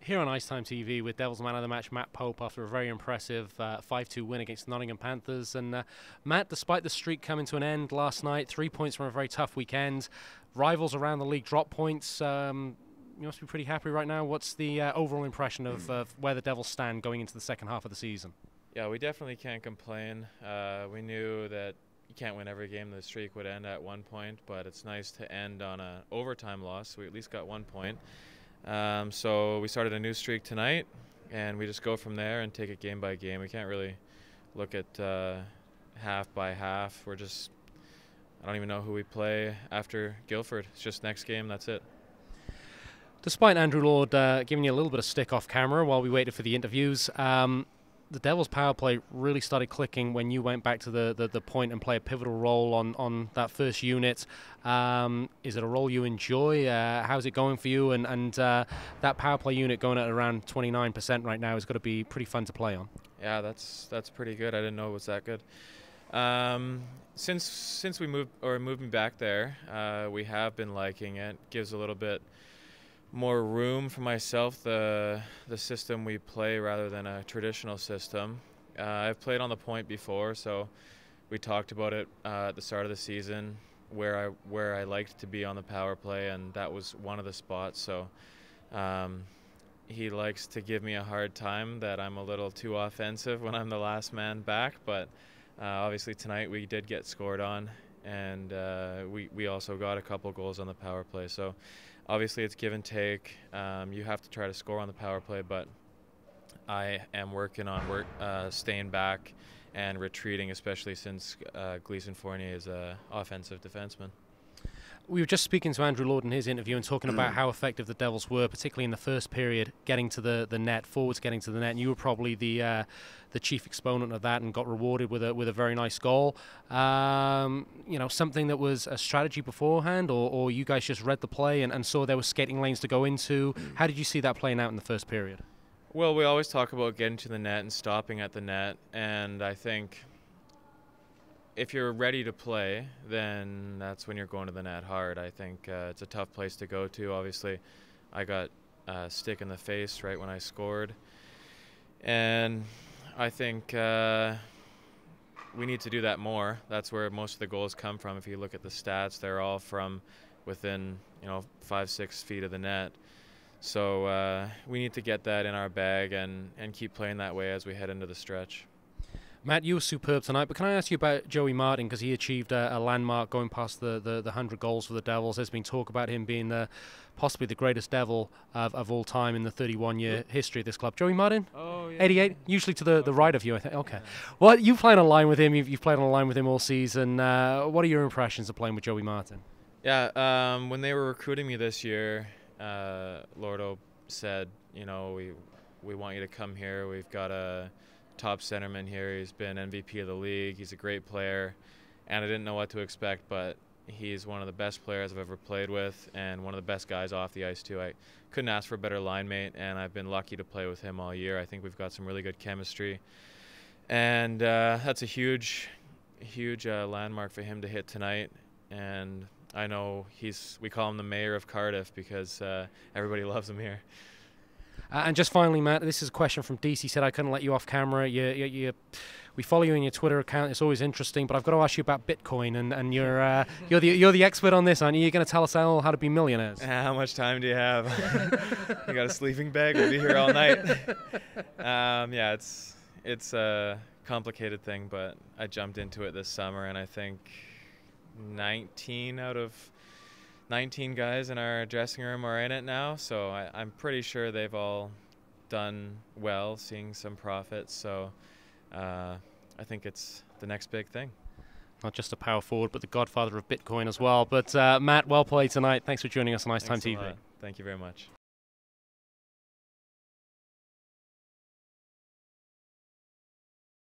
Here on IceTime.TV with Devils man of the match Matt Pope after a very impressive 5-2 win against the Nottingham Panthers. And Matt, despite the streak coming to an end last night, 3 points from a very tough weekend, rivals around the league drop points. You must be pretty happy right now. What's the overall impression of where the Devils stand going into the second half of the season? Yeah, we definitely can't complain. We knew that you can't win every game. The streak would end at 1 point, but it's nice to end on an overtime loss. We at least got 1 point. So we started a new streak tonight, and we just go from there and take it game by game. We can't really look at half by half. I don't even know who we play after Guildford. It's just next game, that's it. Despite Andrew Lord giving you a little bit of stick off camera while we waited for the interviews, the Devils' power play really started clicking when you went back to the point and play a pivotal role on that first unit. Is it a role you enjoy? How's it going for you? And that power play unit going at around 29% right now is going to be pretty fun to play on. Yeah, that's pretty good. I didn't know it was that good. Since we moved me back there, we have been liking it. Gives a little bit more room for myself, the system we play rather than a traditional system. I've played on the point before, so we talked about it at the start of the season where I liked to be on the power play, and that was one of the spots. So he likes to give me a hard time that I'm a little too offensive when I'm the last man back, but obviously tonight we did get scored on, and we also got a couple goals on the power play. So obviously it's give and take. You have to try to score on the power play, but I am working on staying back and retreating, especially since Gleason Fournier is an offensive defenseman. We were just speaking to Andrew Lord in his interview and talking about how effective the Devils were, particularly in the first period, getting to the net, forwards getting to the net. And you were probably the chief exponent of that and got rewarded with a very nice goal. You know, something that was a strategy beforehand, or you guys just read the play and saw there were skating lanes to go into. How did you see that playing out in the first period? Well, we always talk about getting to the net and stopping at the net, and I think if you're ready to play, then that's when you're going to the net hard. I think it's a tough place to go to. Obviously, I got a stick in the face right when I scored. And I think we need to do that more. That's where most of the goals come from. If you look at the stats, they're all from within 5-6 feet of the net. So we need to get that in our bag and keep playing that way as we head into the stretch. Matt, you were superb tonight, but can I ask you about Joey Martin, because he achieved a landmark going past the 100 goals for the Devils. There's been talk about him being possibly the greatest Devil of all time in the 31-year history of this club. Joey Martin? Oh, yeah. 88? Usually to the right of you, I think. Okay. Well, you played on a line with him. You've played on a line with him all season. What are your impressions of playing with Joey Martin? Yeah, when they were recruiting me this year, Lordo said, we want you to come here. We've got a top centerman here. He's been MVP of the league. He's a great player, and I didn't know what to expect, but he's one of the best players I've ever played with and one of the best guys off the ice too. I couldn't ask for a better line mate, and I've been lucky to play with him all year. I think we've got some really good chemistry, and that's a huge landmark for him to hit tonight. And I know we call him the mayor of Cardiff because everybody loves him here. And just finally, Matt, this is a question from DC. He said I couldn't let you off camera. We follow you on your Twitter account. It's always interesting, but I've got to ask you about Bitcoin, and you're the expert on this, aren't you? You're going to tell us all how to be millionaires. How much time do you have? You got a sleeping bag? We'll be here all night. Yeah, it's a complicated thing, but I jumped into it this summer, and I think 19 out of 19 guys in our dressing room are in it now, so I'm pretty sure they've all done well, seeing some profits. So I think it's the next big thing. Not just a power forward, but the godfather of Bitcoin as well. But Matt, well played tonight. Thanks for joining us on IceTime TV. Thank you very much.